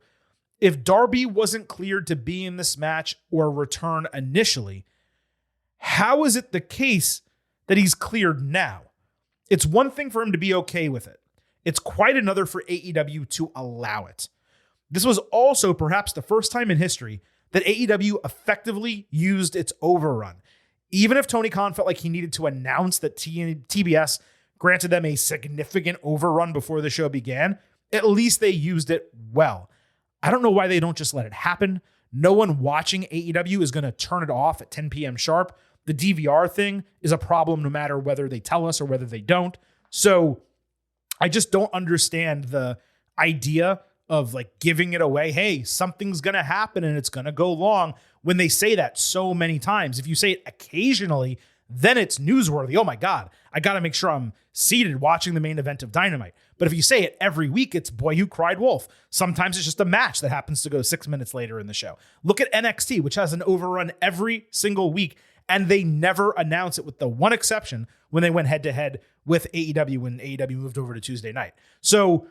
If Darby wasn't cleared to be in this match or return initially, how is it the case that he's cleared now? It's one thing for him to be okay with it. It's quite another for AEW to allow it. This was also perhaps the first time in history that AEW effectively used its overrun. Even if Tony Khan felt like he needed to announce that TBS granted them a significant overrun before the show began, at least they used it well. I don't know why they don't just let it happen. No one watching AEW is going to turn it off at 10 p.m. sharp. The DVR thing is a problem no matter whether they tell us or whether they don't. So I just don't understand the idea of like giving it away. Hey, something's going to happen and it's going to go long, when they say that so many times. If you say it occasionally, then it's newsworthy. Oh my God, I got to make sure I'm seated watching the main event of Dynamite. But if you say it every week, it's boy who cried wolf. Sometimes it's just a match that happens to go 6 minutes later in the show. Look at NXT, which has an overrun every single week, and they never announce it, with the one exception when they went head to head with AEW when AEW moved over to Tuesday night. So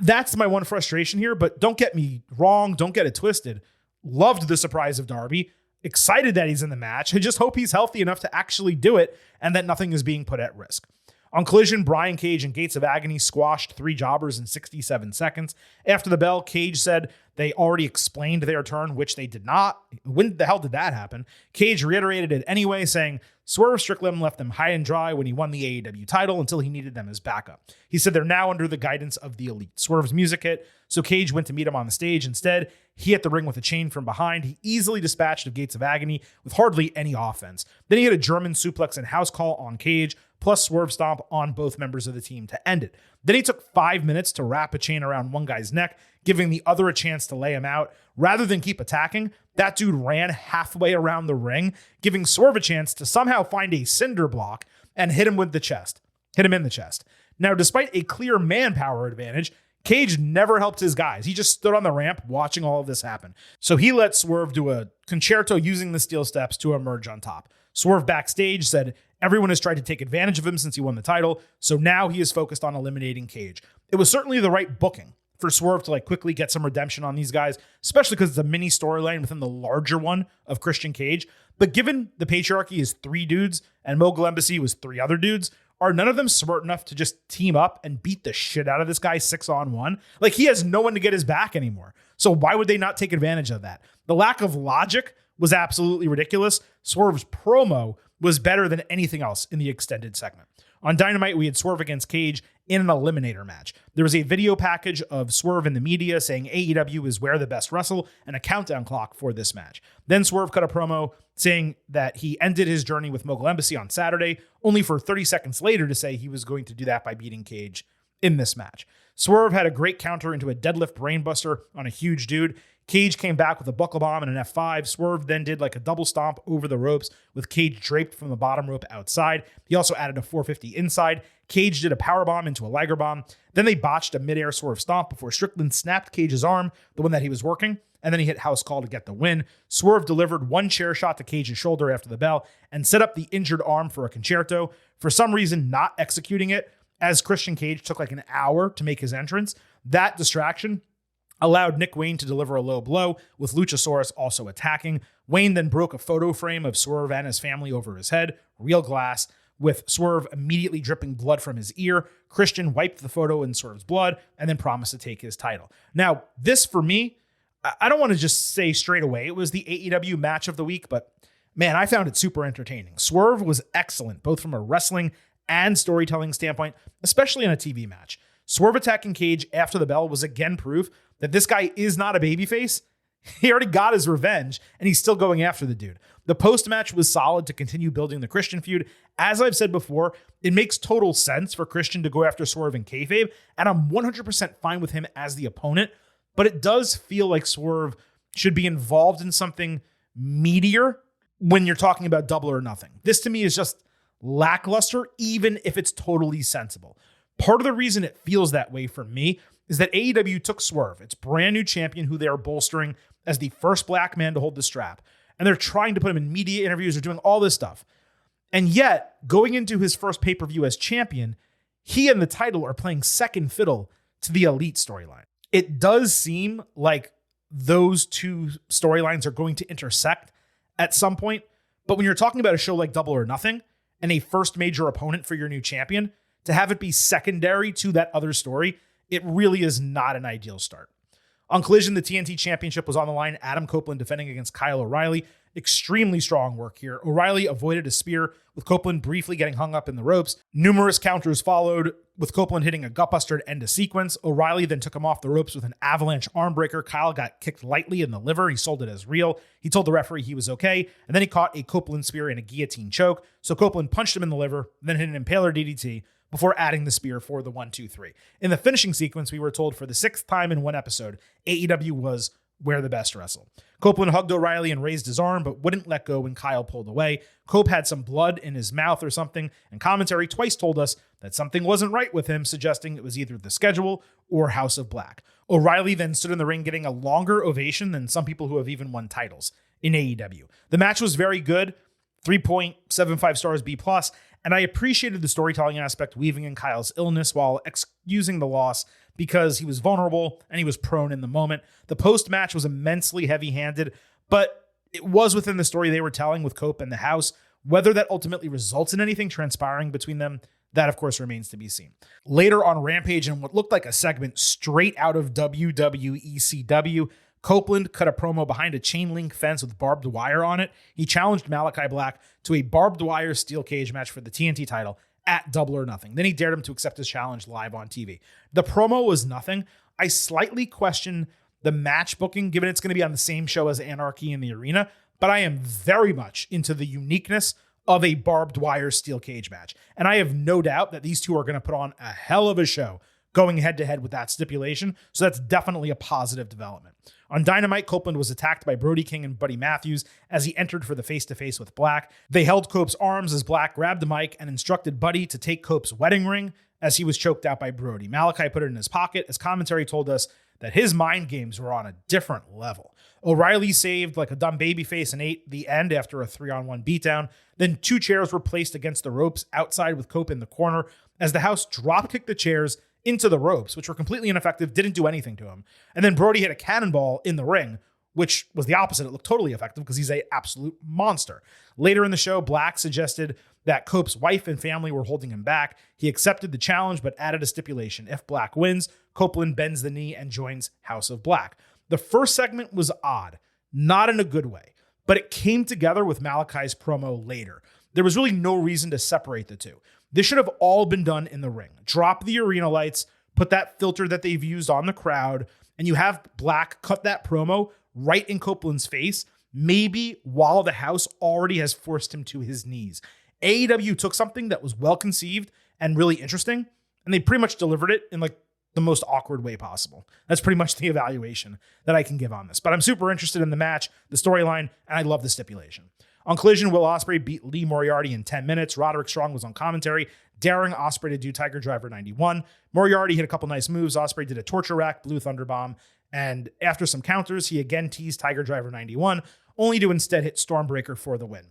that's my one frustration here, but don't get me wrong. Don't get it twisted. Loved the surprise of Darby. Excited that he's in the match. I just hope he's healthy enough to actually do it and that nothing is being put at risk. On Collision, Brian Cage and Gates of Agony squashed 3 jobbers in 67 seconds. After the bell, Cage said they already explained their turn, which they did not. When the hell did that happen? Cage reiterated it anyway, saying Swerve Strickland left them high and dry when he won the AEW title until he needed them as backup. He said they're now under the guidance of the Elite. Swerve's music hit, so Cage went to meet him on the stage. Instead, he hit the ring with a chain from behind. He easily dispatched of Gates of Agony with hardly any offense. Then he hit a German suplex and house call on Cage, plus Swerve stomp on both members of the team to end it. Then he took 5 minutes to wrap a chain around one guy's neck, giving the other a chance to lay him out. Rather than keep attacking, that dude ran halfway around the ring, giving Swerve a chance to somehow find a cinder block and hit him in the chest. Now, despite a clear manpower advantage, Cage never helped his guys. He just stood on the ramp watching all of this happen. So he let Swerve do a concerto using the steel steps to emerge on top. Swerve backstage said everyone has tried to take advantage of him since he won the title, so now he is focused on eliminating Cage. It was certainly the right booking for Swerve to quickly get some redemption on these guys, especially because it's a mini storyline within the larger one of Christian Cage. But given the patriarchy is 3 dudes and Mogul Embassy was 3 other dudes, are none of them smart enough to just team up and beat the shit out of this guy 6-on-1? He has no one to get his back anymore. So why would they not take advantage of that? The lack of logic was absolutely ridiculous. Swerve's promo was better than anything else in the extended segment. On Dynamite, we had Swerve against Cage in an eliminator match. There was a video package of Swerve in the media saying AEW is where the best wrestle and a countdown clock for this match. Then Swerve cut a promo saying that he ended his journey with Mogul Embassy on Saturday, only for 30 seconds later to say he was going to do that by beating Cage in this match. Swerve had a great counter into a deadlift brainbuster on a huge dude. Cage came back with a buckle bomb and an F5. Swerve then did like a double stomp over the ropes with Cage draped from the bottom rope outside. He also added a 450 inside. Cage did a power bomb into a Liger bomb. Then they botched a midair Swerve stomp before Strickland snapped Cage's arm, the one that he was working, and then he hit house call to get the win. Swerve delivered one chair shot to Cage's shoulder after the bell and set up the injured arm for a concerto, for some reason not executing it, as Christian Cage took like an hour to make his entrance. That distraction allowed Nick Wayne to deliver a low blow, with Luchasaurus also attacking. Wayne then broke a photo frame of Swerve and his family over his head, real glass, with Swerve immediately dripping blood from his ear. Christian wiped the photo in Swerve's blood and then promised to take his title. Now, this for me, I don't want to just say straight away it was the AEW match of the week, but man, I found it super entertaining. Swerve was excellent, both from a wrestling and storytelling standpoint, especially in a TV match. Swerve attacking Cage after the bell was again proof that this guy is not a babyface. He already got his revenge, and he's still going after the dude. The post-match was solid to continue building the Christian feud. As I've said before, it makes total sense for Christian to go after Swerve in kayfabe, and I'm 100% fine with him as the opponent, but it does feel like Swerve should be involved in something meatier when you're talking about Double or Nothing. This to me is just lackluster, even if it's totally sensible. Part of the reason it feels that way for me is that AEW took Swerve, its brand new champion who they are bolstering as the first black man to hold the strap, and they're trying to put him in media interviews, they're doing all this stuff. And yet, going into his first pay-per-view as champion, he and the title are playing second fiddle to the Elite storyline. It does seem like those two storylines are going to intersect at some point, but when you're talking about a show like Double or Nothing and a first major opponent for your new champion, to have it be secondary to that other story, it really is not an ideal start. On Collision, the TNT Championship was on the line. Adam Copeland defending against Kyle O'Reilly. Extremely strong work here. O'Reilly avoided a spear, with Copeland briefly getting hung up in the ropes. Numerous counters followed, with Copeland hitting a gutbuster to end a sequence. O'Reilly then took him off the ropes with an avalanche armbreaker. Kyle got kicked lightly in the liver. He sold it as real. He told the referee he was okay, and then he caught a Copeland spear in a guillotine choke. So Copeland punched him in the liver, then hit an impaler DDT, before adding the spear for the 1-2-3. In the finishing sequence, we were told for the sixth time in one episode, AEW was where the best wrestle. Copeland hugged O'Reilly and raised his arm, but wouldn't let go when Kyle pulled away. Cope had some blood in his mouth or something, and commentary twice told us that something wasn't right with him, suggesting it was either the schedule or House of Black. O'Reilly then stood in the ring getting a longer ovation than some people who have even won titles in AEW. The match was very good, 3.75 stars B+, and I appreciated the storytelling aspect weaving in Kyle's illness while excusing the loss because he was vulnerable and he was prone in the moment. The post-match was immensely heavy-handed, but it was within the story they were telling with Cope and the House. Whether that ultimately results in anything transpiring between them, that of course remains to be seen. Later on Rampage, in what looked like a segment straight out of WWECW, Copeland cut a promo behind a chain link fence with barbed wire on it. He challenged Malachi Black to a barbed wire steel cage match for the TNT title at Double or Nothing. Then he dared him to accept his challenge live on TV. The promo was nothing. I slightly question the match booking, given it's going to be on the same show as Anarchy in the Arena, but I am very much into the uniqueness of a barbed wire steel cage match. And I have no doubt that these two are going to put on a hell of a show going head to head with that stipulation. So that's definitely a positive development. On Dynamite, Copeland was attacked by Brody King and Buddy Matthews as he entered for the face-to-face with Black. They held Cope's arms as Black grabbed the mic and instructed Buddy to take Cope's wedding ring as he was choked out by Brody. Malachi put it in his pocket as commentary told us that his mind games were on a different level. O'Reilly saved like a dumb babyface and ate the end after a 3-on-1 beatdown. Then two chairs were placed against the ropes outside with Cope in the corner as the House drop-kicked the chairs into the ropes, which were completely ineffective, didn't do anything to him. And then Brody hit a cannonball in the ring, which was the opposite. It looked totally effective because he's an absolute monster. Later in the show, Black suggested that Cope's wife and family were holding him back. He accepted the challenge, but added a stipulation. If Black wins, Copeland bends the knee and joins House of Black. The first segment was odd, not in a good way, but it came together with Malachi's promo later. There was really no reason to separate the two. This should have all been done in the ring. Drop the arena lights, put that filter that they've used on the crowd, and you have Black cut that promo right in Copeland's face, maybe while the house already has forced him to his knees. AEW took something that was well conceived and really interesting, and they pretty much delivered it in like the most awkward way possible. That's pretty much the evaluation that I can give on this. But I'm super interested in the match, the storyline, and I love the stipulation. On Collision, Will Ospreay beat Lee Moriarty in 10 minutes. Roderick Strong was on commentary, daring Ospreay to do Tiger Driver 91. Moriarty hit a couple nice moves. Ospreay did a torture rack, blue thunderbomb, and after some counters, he again teased Tiger Driver 91, only to instead hit Stormbreaker for the win.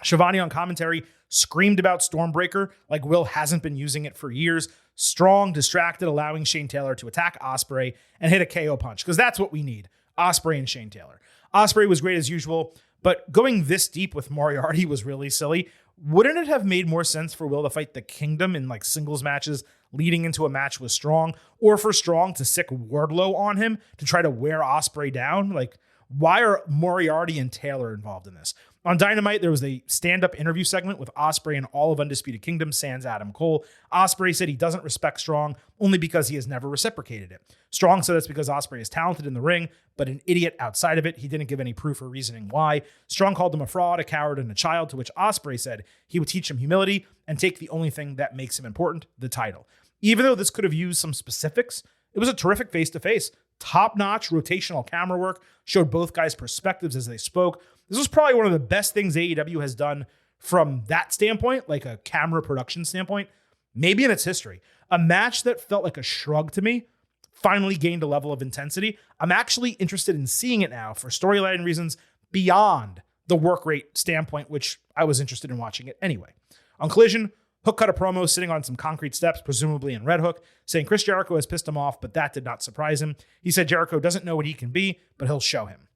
Shivani on commentary screamed about Stormbreaker like Will hasn't been using it for years. Strong distracted, allowing Shane Taylor to attack Ospreay and hit a KO punch, because that's what we need, Ospreay and Shane Taylor. Ospreay was great as usual, but going this deep with Moriarty was really silly. Wouldn't it have made more sense for Will to fight the Kingdom in like singles matches leading into a match with Strong, or for Strong to sick Wardlow on him to try to wear Ospreay down? Like, why are Moriarty and Taylor involved in this? On Dynamite, there was a stand-up interview segment with Ospreay and all of Undisputed Kingdom, sans Adam Cole. Ospreay said he doesn't respect Strong only because he has never reciprocated it. Strong said that's because Ospreay is talented in the ring, but an idiot outside of it. He didn't give any proof or reasoning why. Strong called him a fraud, a coward, and a child, to which Ospreay said he would teach him humility and take the only thing that makes him important, the title. Even though this could have used some specifics, it was a terrific face-to-face. Top-notch rotational camera work showed both guys' perspectives as they spoke. This was probably one of the best things AEW has done from that standpoint, like a camera production standpoint, maybe in its history. A match that felt like a shrug to me finally gained a level of intensity. I'm actually interested in seeing it now for storyline reasons beyond the work rate standpoint, which I was interested in watching it anyway. On Collision, Hook cut a promo sitting on some concrete steps, presumably in Red Hook, saying Chris Jericho has pissed him off, but that did not surprise him. He said Jericho doesn't know what he can be, but he'll show him.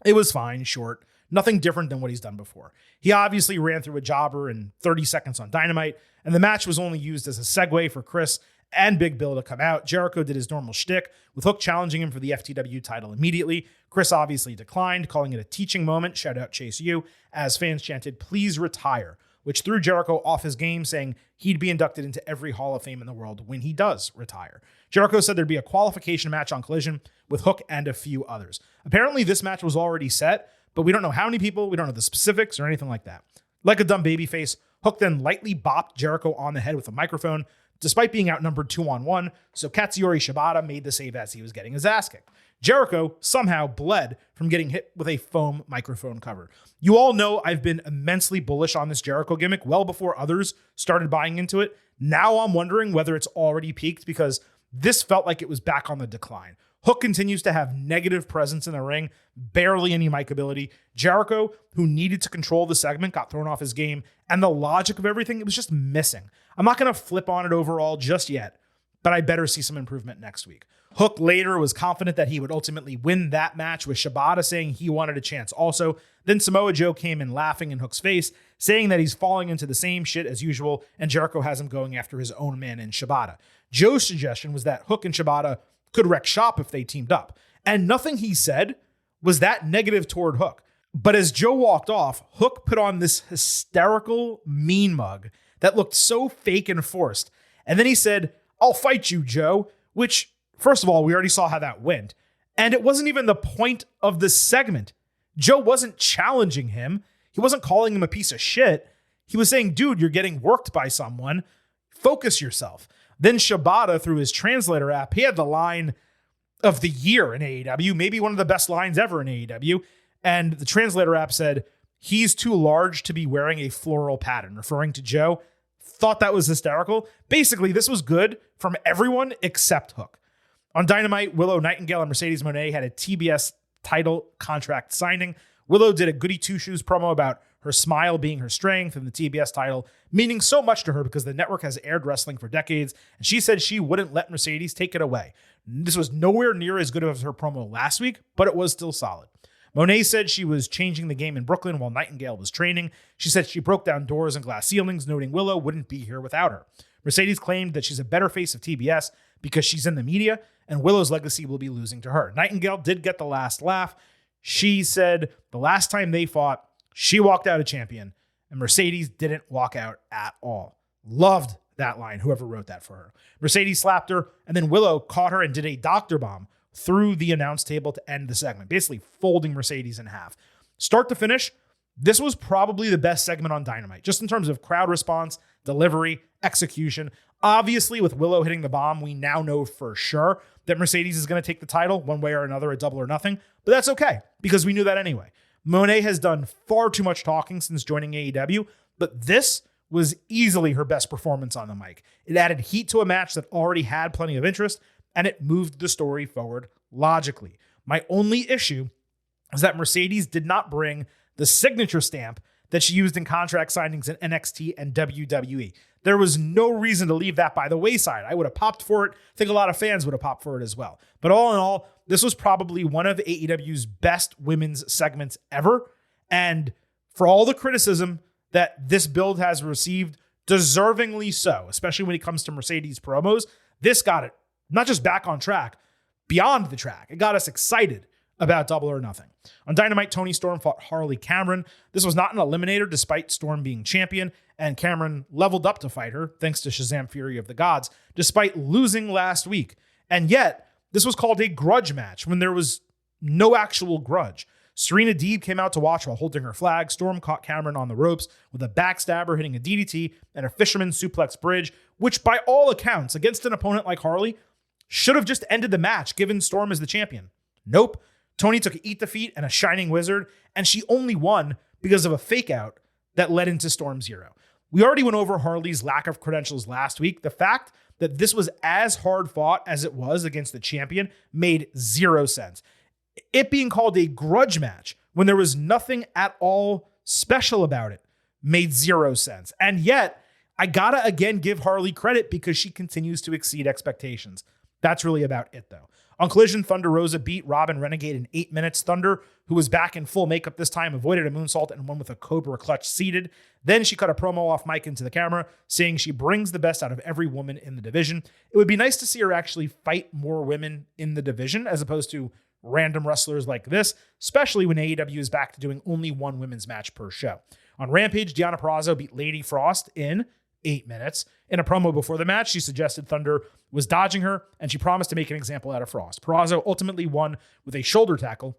It was fine, short, nothing different than what he's done before. He obviously ran through a jobber in 30 seconds on Dynamite, and the match was only used as a segue for Chris and Big Bill to come out. Jericho did his normal shtick, with Hook challenging him for the FTW title immediately. Chris obviously declined, calling it a teaching moment, shout out Chase U, as fans chanted, "Please retire," which threw Jericho off his game, saying he'd be inducted into every Hall of Fame in the world when he does retire. Jericho said there'd be a qualification match on Collision with Hook and a few others. Apparently this match was already set, but we don't know how many people, we don't know the specifics or anything like that. Like a dumb babyface, Hook then lightly bopped Jericho on the head with a microphone, despite being outnumbered 2-on-1, so Katsuyori Shibata made the save as he was getting his ass kicked. Jericho somehow bled from getting hit with a foam microphone cover. You all know I've been immensely bullish on this Jericho gimmick well before others started buying into it. Now I'm wondering whether it's already peaked, because this felt like it was back on the decline. Hook continues to have negative presence in the ring, barely any mic ability. Jericho, who needed to control the segment, got thrown off his game, and the logic of everything, it was just missing. I'm not going to flip on it overall just yet, but I better see some improvement next week. Hook later was confident that he would ultimately win that match, with Shibata saying he wanted a chance also. Then Samoa Joe came in laughing in Hook's face, saying that he's falling into the same shit as usual, and Jericho has him going after his own man in Shibata. Joe's suggestion was that Hook and Shibata could wreck shop if they teamed up, and nothing he said was that negative toward Hook. But as Joe walked off, Hook put on this hysterical mean mug that looked so fake and forced, and then he said, "I'll fight you, Joe," which, first of all, we already saw how that went. And it wasn't even the point of the segment. Joe wasn't challenging him. He wasn't calling him a piece of shit. He was saying, dude, you're getting worked by someone. Focus yourself. Then Shibata, through his translator app, he had the line of the year in AEW, maybe one of the best lines ever in AEW. And the translator app said, "He's too large to be wearing a floral pattern," referring to Joe. Thought that was hysterical. Basically, this was good from everyone except Hook. On Dynamite, Willow Nightingale and Mercedes Mone had a TBS title contract signing. Willow did a goody two-shoes promo about her smile being her strength and the TBS title meaning so much to her because the network has aired wrestling for decades, and she said she wouldn't let Mercedes take it away. This was nowhere near as good as her promo last week, but it was still solid. Monet said she was changing the game in Brooklyn while Nightingale was training. She said she broke down doors and glass ceilings, noting Willow wouldn't be here without her. Mercedes claimed that she's a better face of TBS because she's in the media, and Willow's legacy will be losing to her. Nightingale did get the last laugh. She said the last time they fought, she walked out a champion, and Mercedes didn't walk out at all. Loved that line, whoever wrote that for her. Mercedes slapped her, and then Willow caught her and did a doctor bomb through the announce table to end the segment, basically folding Mercedes in half. Start to finish, this was probably the best segment on Dynamite, just in terms of crowd response, delivery, execution. Obviously, with Willow hitting the bomb, we now know for sure that Mercedes is going to take the title one way or another, a double or nothing, but that's okay because we knew that anyway. Mone has done far too much talking since joining AEW, but this was easily her best performance on the mic. It added heat to a match that already had plenty of interest, and it moved the story forward logically. My only issue is that Mercedes did not bring the signature stamp that she used in contract signings in NXT and WWE. There was no reason to leave that by the wayside. I would have popped for it. I think a lot of fans would have popped for it as well. But all in all, this was probably one of AEW's best women's segments ever. And for all the criticism that this build has received, deservingly so, especially when it comes to Mercedes promos, this got it not just back on track, beyond the track. It got us excited about Double or Nothing. On Dynamite, Toni Storm fought Harley Cameron. This was not an eliminator despite Storm being champion, and Cameron leveled up to fight her thanks to Shazam Fury of the Gods, despite losing last week. And yet, this was called a grudge match when there was no actual grudge. Serena Deeb came out to watch while holding her flag. Storm caught Cameron on the ropes with a backstabber hitting a DDT and a fisherman suplex bridge, which by all accounts, against an opponent like Harley, should have just ended the match given Storm as the champion. Nope. Toni took a Eat Defeat and a Shining Wizard, and she only won because of a fake out that led into Storm Zero. We already went over Harley's lack of credentials last week. The fact that this was as hard fought as it was against the champion made zero sense. It being called a grudge match when there was nothing at all special about it made zero sense. And yet, I gotta again give Harley credit because she continues to exceed expectations. That's really about it, though. On Collision, Thunder Rosa beat Robin Renegade in 8 minutes. Thunder, who was back in full makeup this time, avoided a moonsault and won with a Cobra clutch seated. Then she cut a promo off mic into the camera, saying she brings the best out of every woman in the division. It would be nice to see her actually fight more women in the division as opposed to random wrestlers like this, especially when AEW is back to doing only one women's match per show. On Rampage, Deonna Purrazzo beat Lady Frost in 8 minutes. In a promo before the match, she suggested Thunder was dodging her, and she promised to make an example out of Frost. Purrazzo ultimately won with a shoulder tackle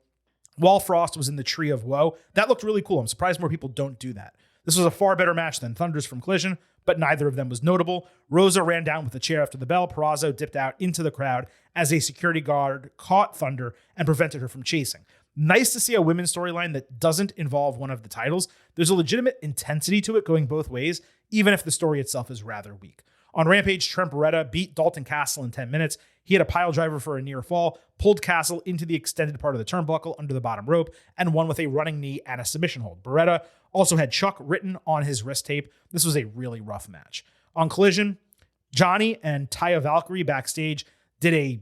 while Frost was in the Tree of Woe. That looked really cool. I'm surprised more people don't do that. This was a far better match than Thunder's from Collision, but neither of them was notable. Rosa ran down with a chair after the bell. Purrazzo dipped out into the crowd as a security guard caught Thunder and prevented her from chasing. Nice to see a women's storyline that doesn't involve one of the titles. There's a legitimate intensity to it going both ways, even if the story itself is rather weak. On Rampage, Trent Beretta beat Dalton Castle in 10 minutes. He had a pile driver for a near fall, pulled Castle into the extended part of the turnbuckle under the bottom rope, and won with a running knee and a submission hold. Beretta also had Chuck written on his wrist tape. This was a really rough match. On Collision, Johnny and Taya Valkyrie backstage did a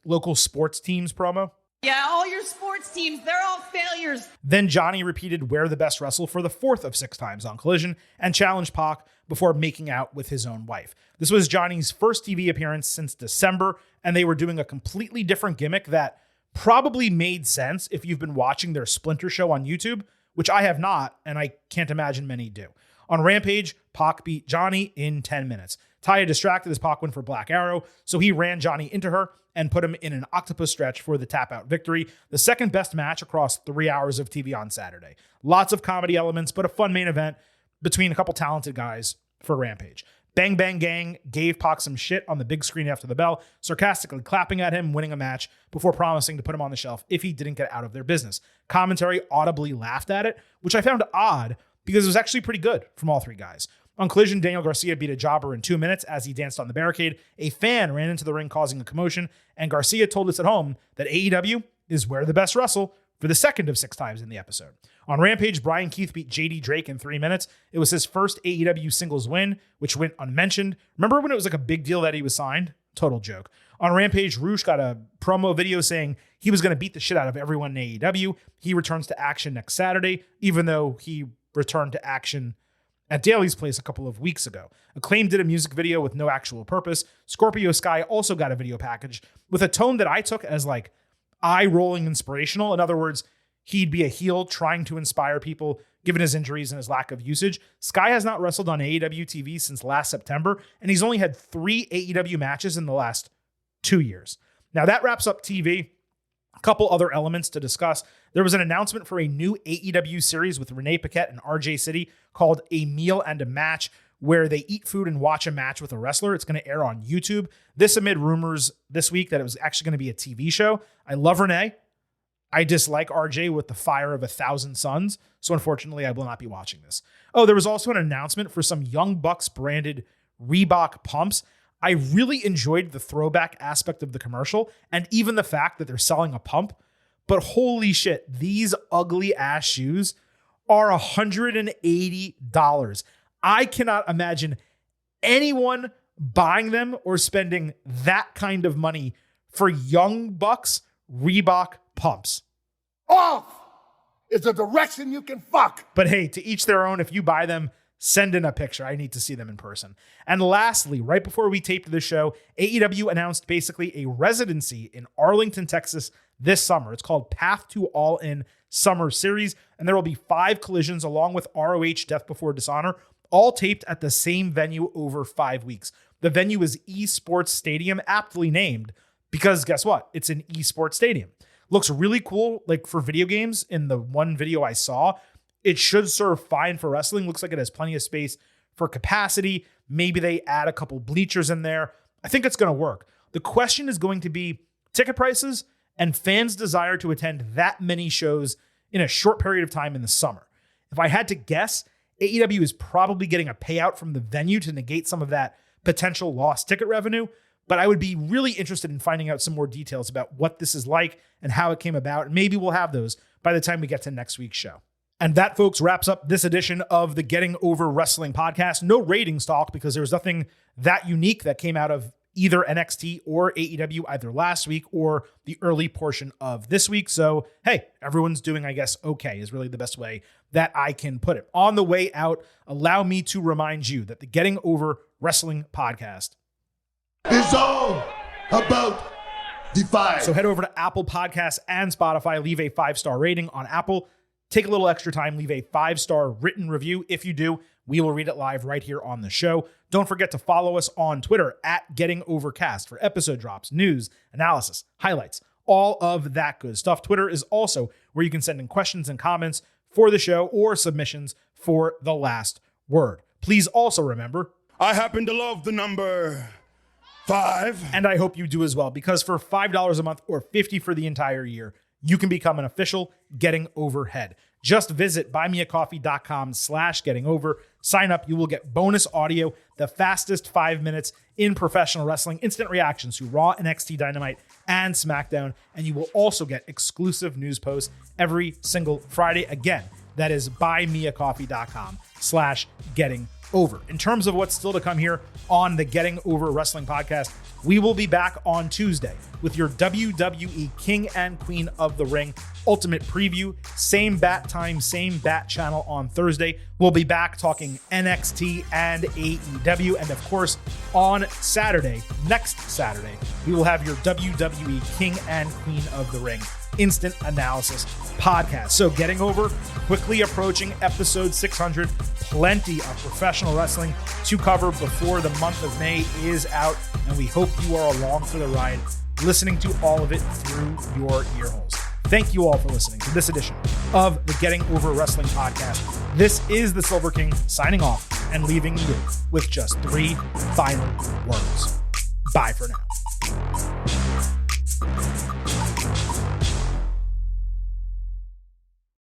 local sports teams promo. Yeah, all your sports teams, they're all failures. Then Johnny repeated Where the Best Wrestle for the 4th of 6 times on Collision and challenged Pac before making out with his own wife. This was Johnny's first TV appearance since December, and they were doing a completely different gimmick that probably made sense if you've been watching their Splinter show on YouTube, which I have not, and I can't imagine many do. On Rampage, Pac beat Johnny in 10 minutes. Taya distracted as Pac went for Black Arrow, so he ran Johnny into her and put him in an octopus stretch for the tap-out victory, the second best match across 3 hours of TV on Saturday. Lots of comedy elements, but a fun main event between a couple talented guys for Rampage. Bang Bang Gang gave Pac some shit on the big screen after the bell, sarcastically clapping at him, winning a match before promising to put him on the shelf if he didn't get out of their business. Commentary audibly laughed at it, which I found odd because it was actually pretty good from all three guys. On Collision, Daniel Garcia beat a jobber in 2 minutes as he danced on the barricade. A fan ran into the ring causing a commotion, and Garcia told us at home that AEW is Where the Best Wrestle for the 2nd of 6 times in the episode. On Rampage, Brian Keith beat JD Drake in 3 minutes. It was his first AEW singles win, which went unmentioned. Remember when it was like a big deal that he was signed? Total joke. On Rampage, Roosh got a promo video saying he was going to beat the shit out of everyone in AEW. He returns to action next Saturday, even though he returned to action at Daly's place a couple of weeks ago. Acclaim did a music video with no actual purpose. Scorpio Sky also got a video package with a tone that I took as eye-rolling inspirational. In other words, he'd be a heel trying to inspire people given his injuries and his lack of usage. Sky has not wrestled on AEW TV since last September, and he's only had 3 AEW matches in the last 2 years. Now that wraps up TV. A couple other elements to discuss. There was an announcement for a new AEW series with Renee Paquette and RJ City called A Meal and a Match, where they eat food and watch a match with a wrestler. It's going to air on YouTube. This amid rumors this week that it was actually going to be a TV show. I love Renee. I dislike RJ with the fire of 1,000 suns. So unfortunately, I will not be watching this. Oh, there was also an announcement for some Young Bucks branded Reebok pumps. I really enjoyed the throwback aspect of the commercial and even the fact that they're selling a pump. But holy shit, these ugly ass shoes are $180. I cannot imagine anyone buying them or spending that kind of money for Young Bucks Reebok pumps. Off is a direction you can fuck. But hey, to each their own. If you buy them, send in a picture. I need to see them in person. And lastly, right before we taped the show, AEW announced basically a residency in Arlington, Texas this summer. It's called Path to All In Summer Series, and there will be 5 collisions along with ROH Death Before Dishonor, all taped at the same venue over 5 weeks. The venue is Esports Stadium, aptly named, because guess what? It's an esports stadium. Looks really cool, like for video games. In the one video I saw, it should serve fine for wrestling. Looks like it has plenty of space for capacity. Maybe they add a couple bleachers in there. I think it's going to work. The question is going to be ticket prices and fans' desire to attend that many shows in a short period of time in the summer. If I had to guess, AEW is probably getting a payout from the venue to negate some of that potential lost ticket revenue. But I would be really interested in finding out some more details about what this is like and how it came about. And maybe we'll have those by the time we get to next week's show. And that, folks, wraps up this edition of the Getting Over Wrestling podcast. No ratings talk because there was nothing that unique that came out of either NXT or AEW either last week or the early portion of this week. So, hey, everyone's doing, I guess, okay is really the best way that I can put it. On the way out, allow me to remind you that the Getting Over Wrestling podcast It's all about Defy. So head over to Apple Podcasts and Spotify, leave a 5-star rating on Apple. Take a little extra time, leave a 5-star written review. If you do, we will read it live right here on the show. Don't forget to follow us on Twitter at Getting Overcast for episode drops, news, analysis, highlights, all of that good stuff. Twitter is also where you can send in questions and comments for the show or submissions for the last word. Please also remember, I happen to love the number 5. and I hope you do as well, because for $5 a month or $50 for the entire year, you can become an official Getting Over head. Just visit buymeacoffee.com/gettingover. Sign up. You will get bonus audio, the fastest 5 minutes in professional wrestling, instant reactions to Raw, NXT, Dynamite, and SmackDown. And you will also get exclusive news posts every single Friday. Again, that is buymeacoffee.com/gettingover. In terms of what's still to come here on the Getting Over Wrestling podcast, we will be back on Tuesday with your WWE King and Queen of the Ring Ultimate Preview. Same bat time, same bat channel on Thursday. We'll be back talking NXT and AEW. And of course, on Saturday, next Saturday, we will have your WWE King and Queen of the Ring Instant Analysis podcast. So Getting Over, quickly approaching episode 600. Plenty of professional wrestling to cover before the month of May is out. And we hope you are along for the ride, listening to all of it through your ear holes. Thank you all for listening to this edition of the Getting Over Wrestling podcast. This is the Silver King signing off and leaving you with just 3 final words. Bye for now.